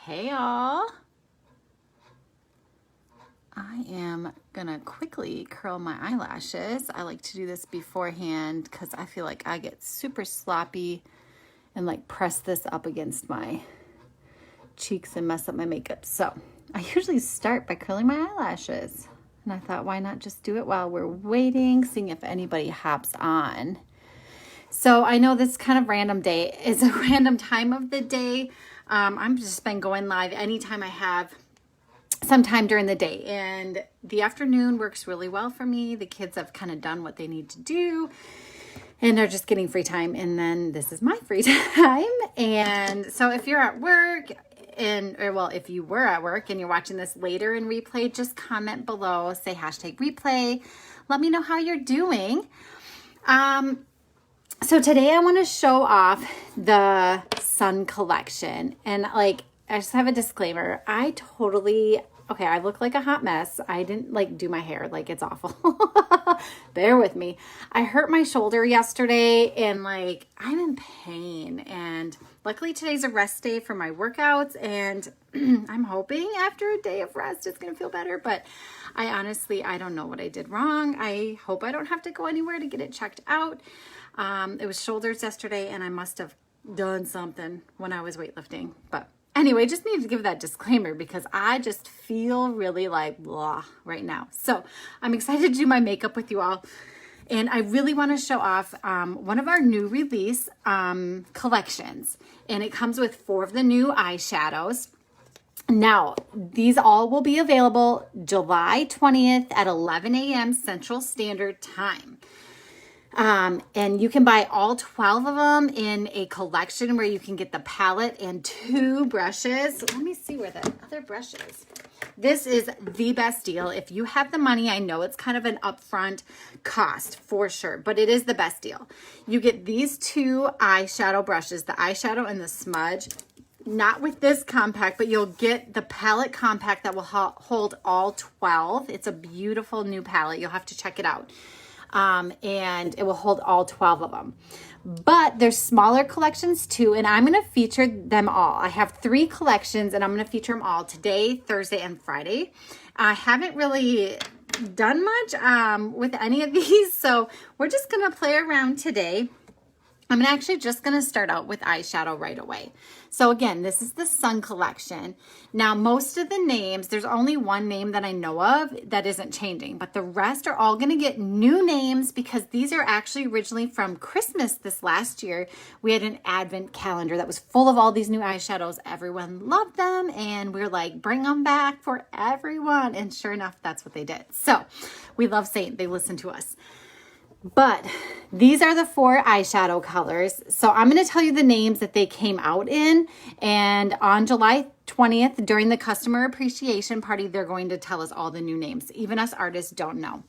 Hey all, I am gonna quickly curl my eyelashes. I like to do this beforehand because I feel like I get super sloppy and like press this up against my cheeks and mess up my makeup. So I usually start by curling my eyelashes, and I thought, why not just do it while we're waiting, seeing if anybody hops on. So I know this kind of random day is a random time of the day. I'm just been going live anytime I have some time during the day, and the afternoon works really well for me. The kids have kind of done what they need to do and they're just getting free time, and then this is my free time. And so if you're at work if you were at work and you're watching this later in replay, just comment below, say hashtag replay. Let me know how you're doing. So today I want to show off the sun collection, and I just have a disclaimer. I look like a hot mess. I didn't do my hair. It's awful. Bear with me. I hurt my shoulder yesterday and I'm in pain, and luckily today's a rest day for my workouts, and I'm hoping after a day of rest it's going to feel better, but I don't know what I did wrong. I hope I don't have to go anywhere to get it checked out. It was shoulders yesterday, and I must have done something when I was weightlifting. But anyway, just needed to give that disclaimer because I just feel really blah right now. So I'm excited to do my makeup with you all. And I really want to show off one of our new release collections. And it comes with 4 of the new eyeshadows. Now, these all will be available July 20th at 11 a.m. Central Standard Time. And you can buy all 12 of them in a collection where you can get the palette and 2 brushes. Let me see where the other brush is. This is the best deal. If you have the money, I know it's kind of an upfront cost for sure, but it is the best deal. You get these 2 eyeshadow brushes, the eyeshadow and the smudge. Not with this compact, but you'll get the palette compact that will hold all 12. It's a beautiful new palette. You'll have to check it out. And it will hold all 12 of them. But there's smaller collections too, and I'm going to feature them all. I have 3 collections, and I'm going to feature them all today, Thursday, and Friday. I haven't really done much with any of these, so we're just going to play around today. I'm actually just going to start out with eyeshadow right away. So again, this is the Sun collection. Now, most of the names, there's only one name that I know of that isn't changing, but the rest are all going to get new names because these are actually originally from Christmas this last year. We had an advent calendar that was full of all these new eyeshadows. Everyone loved them, and we were like, bring them back for everyone. And sure enough, that's what they did. So we love Seint. They listen to us. But these are the 4 eyeshadow colors. So I'm going to tell you the names that they came out in. And on July 20th, during the customer appreciation party, they're going to tell us all the new names. Even us artists don't know.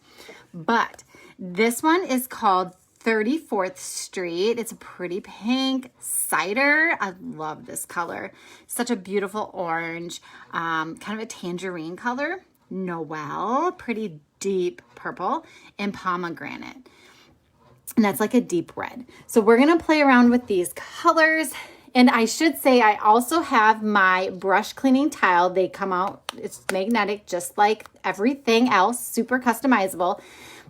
But this one is called 34th Street. It's a pretty pink cider. I love this color. Such a beautiful orange, kind of a tangerine color. Noel, pretty deep purple, and pomegranate. And that's like a deep red. So we're going to play around with these colors. And I should say I also have my brush cleaning tile. They come out, it's magnetic just like everything else, super customizable.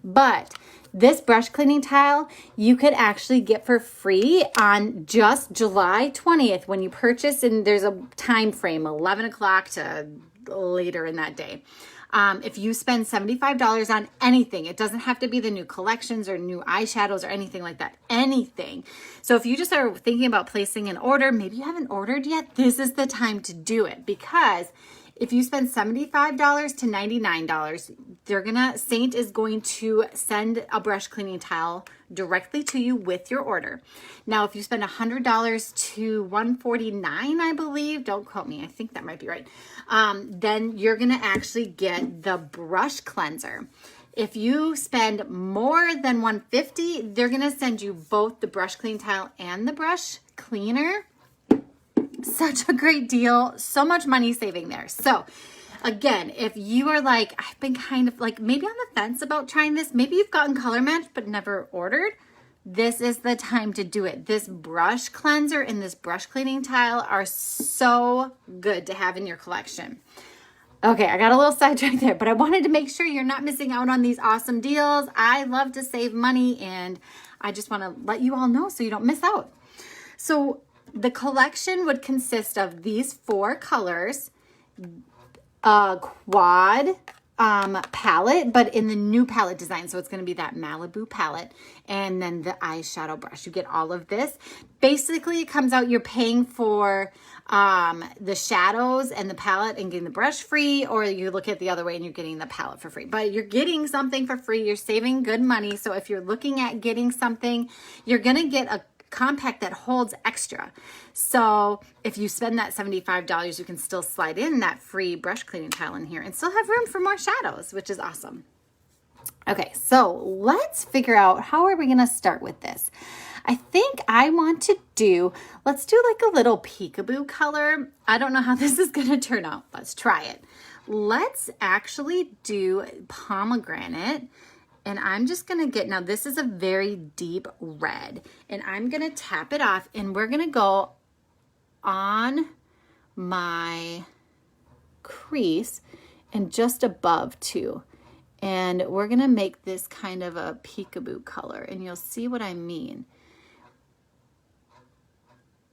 But this brush cleaning tile you could actually get for free on just July 20th when you purchase, and there's a time frame, 11 o'clock to later in that day. If you spend $75 on anything, it doesn't have to be the new collections or new eyeshadows or anything like that, anything. So if you just are thinking about placing an order, maybe you haven't ordered yet, this is the time to do it, because if you spend $75 to $99, Seint is going to send a brush cleaning tile directly to you with your order. Now, if you spend $100 to $149, I believe, don't quote me, I think that might be right, then you're going to actually get the brush cleanser. If you spend more than $150, they're going to send you both the brush cleaning tile and the brush cleaner. Such a great deal. So much money saving there. So again, if you are I've been kind of maybe on the fence about trying this, maybe you've gotten color match but never ordered, this is the time to do it. This brush cleanser and this brush cleaning tile are so good to have in your collection. Okay, I got a little sidetracked there, but I wanted to make sure you're not missing out on these awesome deals. I love to save money, and I just want to let you all know so you don't miss out. So the collection would consist of these 4 colors, a quad palette, but in the new palette design. So it's going to be that Malibu palette, and then the eyeshadow brush. You get all of this. Basically, it comes out, you're paying for the shadows and the palette and getting the brush free, or you look at the other way and you're getting the palette for free. But you're getting something for free. You're saving good money. So if you're looking at getting something, you're going to get a compact that holds extra. So if you spend that $75, you can still slide in that free brush cleaning tile in here and still have room for more shadows, which is awesome. Okay, so let's figure out, how are we going to start with this? I think I want to let's do like a little peekaboo color. I don't know how this is going to turn out. Let's try it. Let's actually do pomegranate. And I'm just going to get, now this is a very deep red, and I'm going to tap it off, and we're going to go on my crease and just above too. And we're going to make this kind of a peekaboo color, and you'll see what I mean.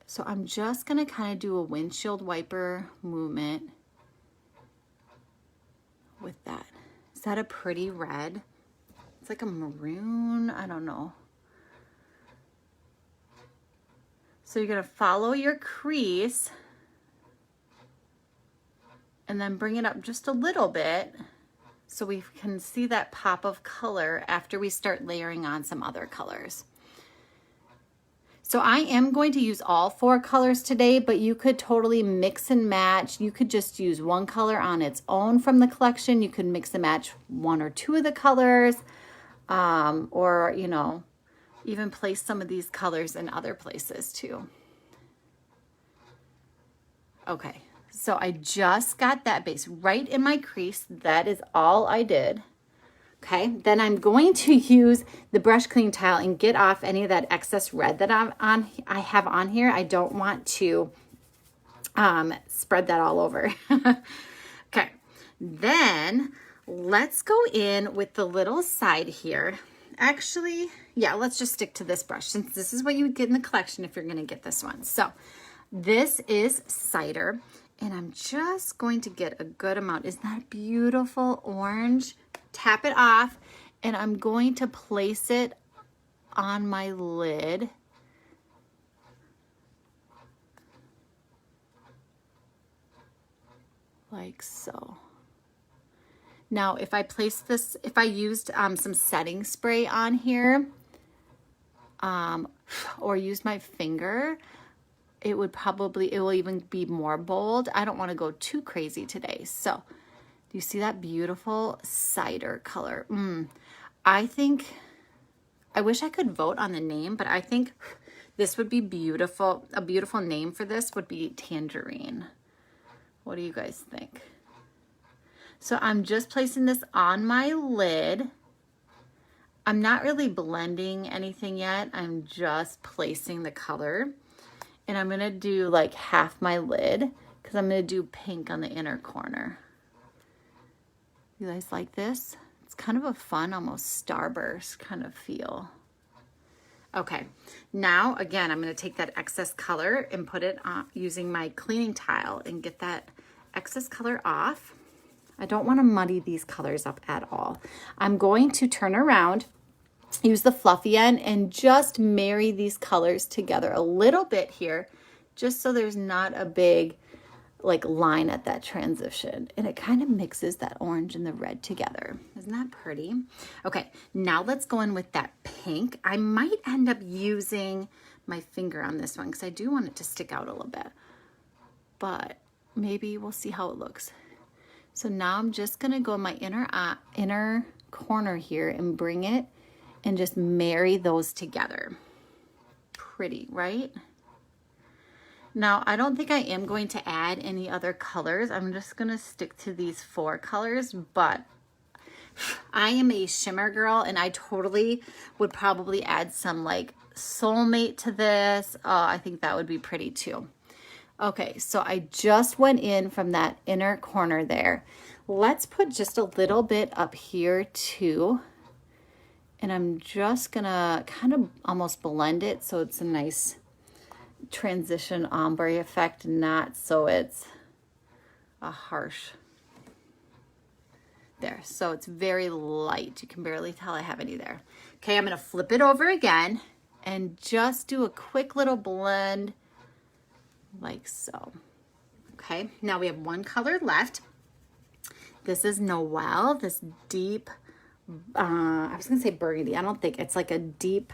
So I'm just going to kind of do a windshield wiper movement with that. Is that a pretty red? It's like a maroon, I don't know. So you're going to follow your crease and then bring it up just a little bit so we can see that pop of color after we start layering on some other colors. So I am going to use all 4 colors today, but you could totally mix and match. You could just use one color on its own from the collection. You could mix and match 1 or 2 of the colors, or, you know, even place some of these colors in other places too. Okay, so I just got that base right in my crease. That is all I did. Okay, then I'm going to use the brush cleaning tile and get off any of that excess red that I have on here. I don't want to spread that all over. Okay, then let's go in with the little side here. Actually, yeah, let's just stick to this brush since this is what you would get in the collection if you're going to get this one. So this is cider, and I'm just going to get a good amount. Isn't that beautiful orange? Tap it off, and I'm going to place it on my lid. Like so. Now, if I place this, if I used some setting spray on here, or use my finger, it will even be more bold. I don't want to go too crazy today. So, do you see that beautiful cider color? I wish I could vote on the name, but I think this would be beautiful. A beautiful name for this would be tangerine. What do you guys think? So I'm just placing this on my lid. I'm not really blending anything yet. I'm just placing the color. And I'm going to do like half my lid because I'm going to do pink on the inner corner. You guys like this? It's kind of a fun, almost starburst kind of feel. Okay, now again, I'm going to take that excess color and put it on using my cleaning tile and get that excess color off. I don't want to muddy these colors up at all. I'm going to turn around, use the fluffy end, and just marry these colors together a little bit here, just so there's not a big like line at that transition, and it kind of mixes that orange and the red together. Isn't that pretty? Okay, now let's go in with that pink. I might end up using my finger on this one because I do want it to stick out a little bit, but maybe we'll see how it looks. So now I'm just gonna go in my inner corner here and bring it and just marry those together. Pretty, right? Now, I don't think I am going to add any other colors. I'm just going to stick to these 4 colors, but I am a shimmer girl, and I totally would probably add some like Soulmate to this. Oh, I think that would be pretty too. Okay, so I just went in from that inner corner there. Let's put just a little bit up here too. And I'm just gonna kind of almost blend it so it's a nice transition ombre effect, not so it's a harsh. There, so it's very light. You can barely tell I have any there. Okay, I'm gonna flip it over again and just do a quick little blend like so. Okay, now we have one color left. This is Noel, this deep, I was gonna say burgundy. I don't think it's like a deep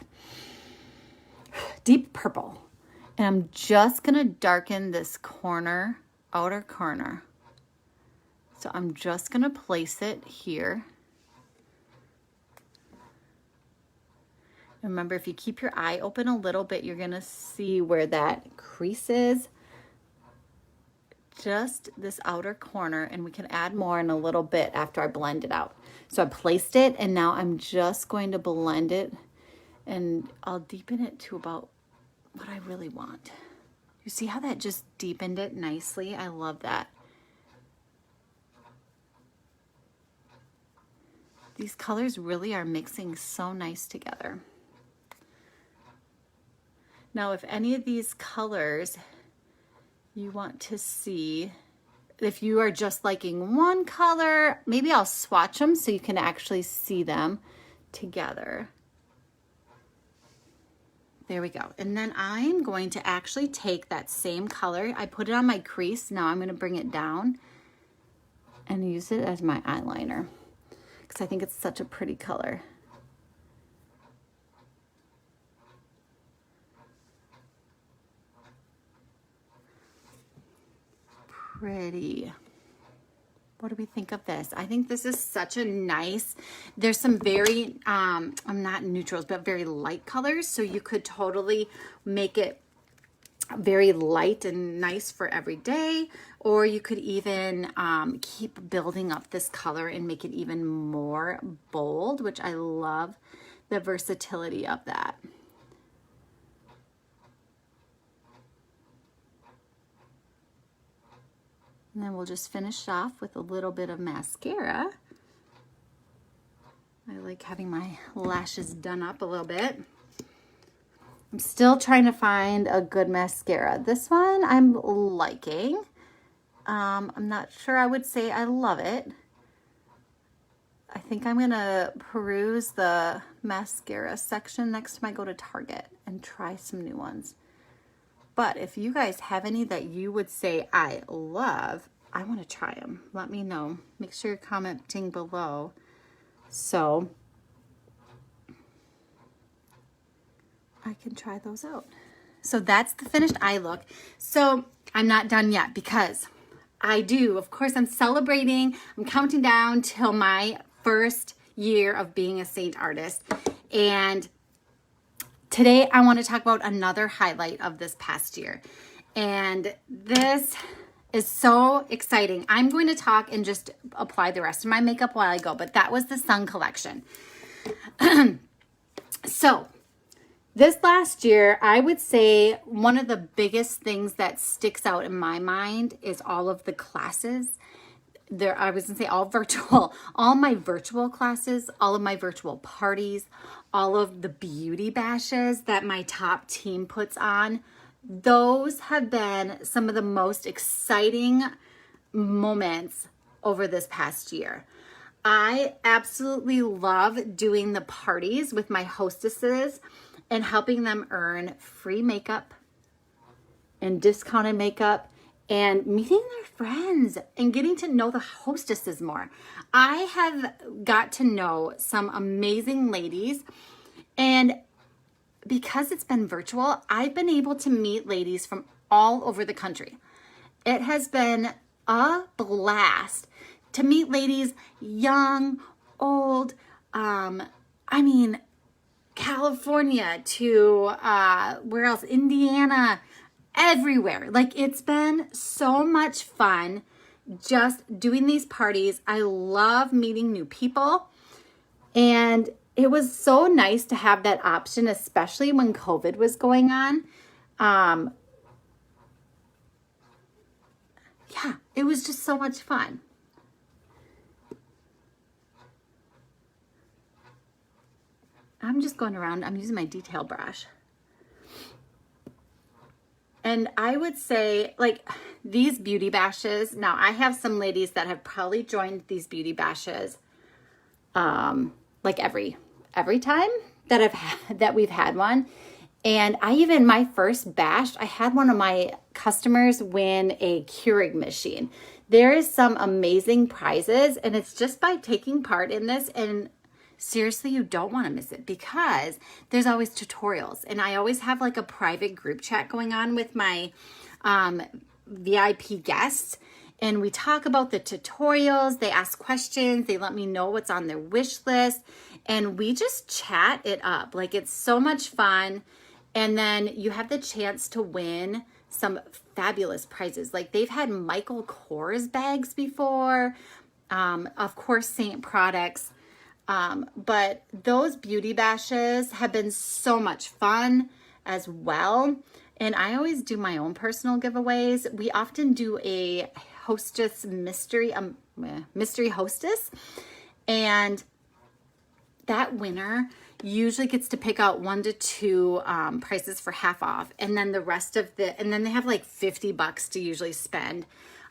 purple. And I'm just gonna darken this corner, outer corner. So I'm just gonna place it here. Remember, if you keep your eye open a little bit, you're gonna see where that crease is. Just this outer corner, and we can add more in a little bit after I blend it out. So I placed it, and now I'm just going to blend it, and I'll deepen it to about what I really want. You see how that just deepened it nicely? I love that. These colors really are mixing so nice together. Now, if any of these colors you want to see, if you are just liking one color, maybe I'll swatch them so you can actually see them together. There we go. And then I'm going to actually take that same color. I put it on my crease. Now I'm going to bring it down and use it as my eyeliner because I think it's such a pretty color. Pretty. What do we think of this? I think this is such a nice, there's some very, I'm not neutrals, but very light colors. So you could totally make it very light and nice for every day. Or you could even keep building up this color and make it even more bold, which I love the versatility of that. And then we'll just finish off with a little bit of mascara. I like having my lashes done up a little bit. I'm still trying to find a good mascara. This one I'm liking. I'm not sure I would say I love it. I think I'm gonna peruse the mascara section next time I go to Target and try some new ones. But if you guys have any that you would say I love, I want to try them. Let me know. Make sure you're commenting below. So I can try those out. So that's the finished eye look. So I'm not done yet because of course, I'm celebrating. I'm counting down till my first year of being a Seint artist. And today, I want to talk about another highlight of this past year. And this is so exciting. I'm going to talk and just apply the rest of my makeup while I go, but that was the Sun collection. So this last year, I would say one of the biggest things that sticks out in my mind is all of the classes. I was gonna say all virtual, all my virtual classes, all of my virtual parties, all of the beauty bashes that my top team puts on. Those have been some of the most exciting moments over this past year. I absolutely love doing the parties with my hostesses and helping them earn free makeup and discounted makeup and meeting their friends and getting to know the hostesses more. I have got to know some amazing ladies, and because it's been virtual, I've been able to meet ladies from all over the country. It has been a blast to meet ladies young, old, California to where else? Indiana, everywhere. Like, it's been so much fun just doing these parties. I love meeting new people. And it was so nice to have that option, especially when COVID was going on. Yeah, it was just so much fun. I'm just going around, I'm using my detail brush. And I would say, like, these beauty bashes, now I have some ladies that have probably joined these beauty bashes like every time that we've had one. And my first bash, I had one of my customers win a Keurig machine. There is some amazing prizes, and it's just by taking part in this. And seriously, you don't want to miss it because there's always tutorials. And I always have like a private group chat going on with my VIP guests. And we talk about the tutorials. They ask questions. They let me know what's on their wish list. And we just chat it up. Like, it's so much fun. And then you have the chance to win some fabulous prizes. Like, they've had Michael Kors bags before. Of course, Seint products. But those beauty bashes have been so much fun as well. And I always do my own personal giveaways. We often do a hostess mystery hostess. And that winner usually gets to pick out 1 to 2 prices for half off. And then the rest of and then they have like $50 to usually spend.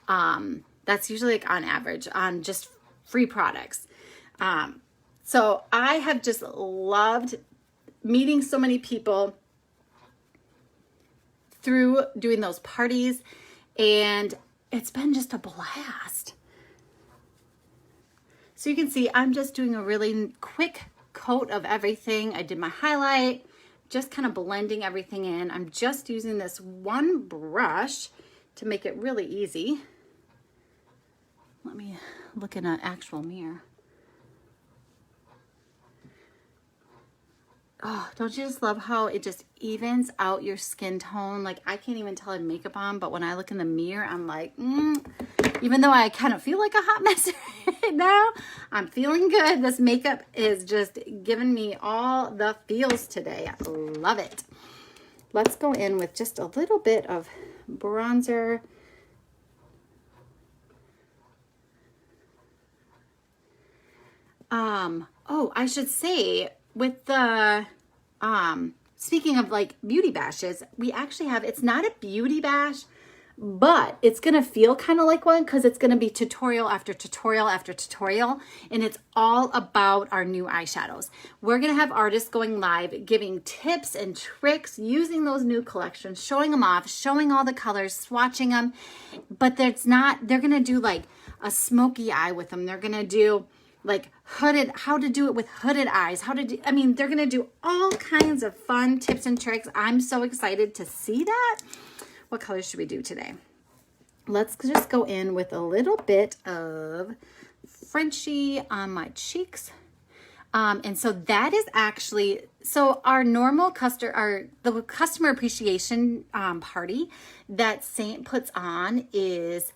That's usually like on average on just free products. So I have just loved meeting so many people through doing those parties, and it's been just a blast. So you can see I'm just doing a really quick coat of everything. I did my highlight, just kind of blending everything in. I'm just using this one brush to make it really easy. Let me look in an actual mirror. Oh, don't you just love how it just evens out your skin tone? Like, I can't even tell I have makeup on, but when I look in the mirror, I'm like, even though I kind of feel like a hot mess right now, I'm feeling good. This makeup is just giving me all the feels today. I love it. Let's go in with just a little bit of bronzer. Oh, I should say, with the speaking of like beauty bashes, we actually have, it's not a beauty bash, but it's gonna feel kind of like one because it's gonna be tutorial after tutorial after tutorial, and it's all about our new eyeshadows. We're gonna have artists going live giving tips and tricks using those new collections, showing them off, showing all the colors, swatching them. But they're gonna do like a smoky eye with them. They're gonna do like how to do it with hooded eyes, they're going to do all kinds of fun tips and tricks. I'm so excited to see that. What colors should we do today? Let's just go in with a little bit of Frenchie on my cheeks. And so that is actually, so our normal the customer appreciation party that Seint puts on is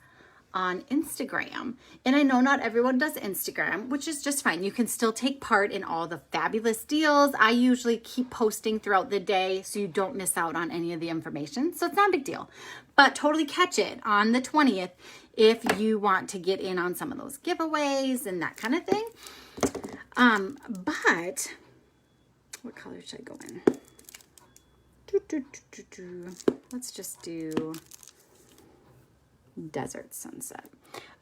on Instagram. And I know not everyone does Instagram, which is just fine. You can still take part in all the fabulous deals. I usually keep posting throughout the day so you don't miss out on any of the information. So it's not a big deal, but totally catch it on the 20th if you want to get in on some of those giveaways and that kind of thing. But what color should I go in? Let's just do Desert Sunset.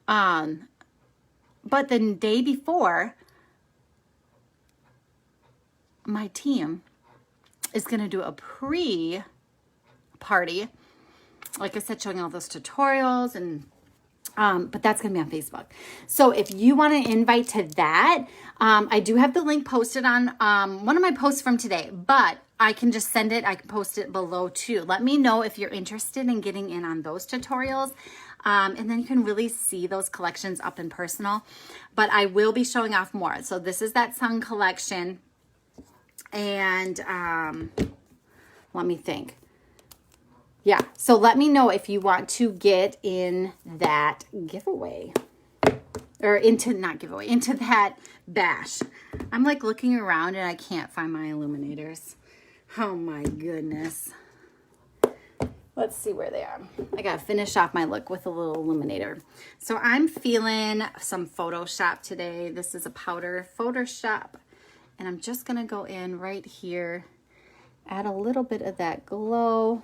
But the day before, my team is going to do a pre-party. Like I said, showing all those tutorials and but that's going to be on Facebook. So if you want an invite to that, I do have the link posted on one of my posts from today, but I can just send it. I can post it below too. Let me know if you're interested in getting in on those tutorials. And then you can really see those collections up and personal. But I will be showing off more. So this is that sun collection. And let me think. Yeah, so let me know if you want to get in that giveaway. or into, not giveaway, into that bash. I'm like looking around and I can't find my illuminators. Oh my goodness. Let's see where they are. I gotta finish off my look with a little illuminator. So I'm feeling some Photoshop today. This is a powder Photoshop. And I'm just gonna go in right here, add a little bit of that glow.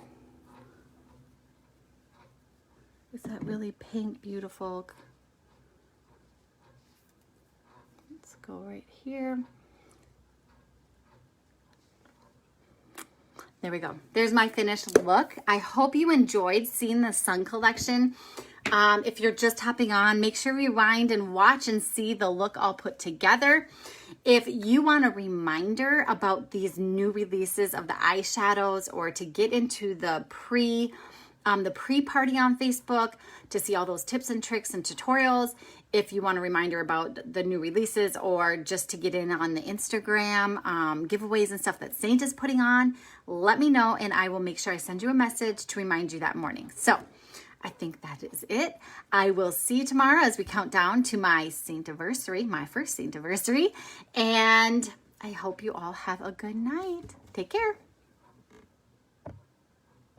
Is that really pink, beautiful? Let's go right here. There we go. There's my finished look. I hope you enjoyed seeing the sun collection. If you're just hopping on, make sure you rewind and watch and see the look all put together. If you want a reminder about these new releases of the eyeshadows, or to get into the pre-party on Facebook to see all those tips and tricks and tutorials, if you want a reminder about the new releases, or just to get in on the Instagram giveaways and stuff that Seint is putting on, let me know and I will make sure I send you a message to remind you that morning. So I think that is it. I will see you tomorrow as we count down to my Seint-iversary, my first Seint-iversary, and I hope you all have a good night. Take care.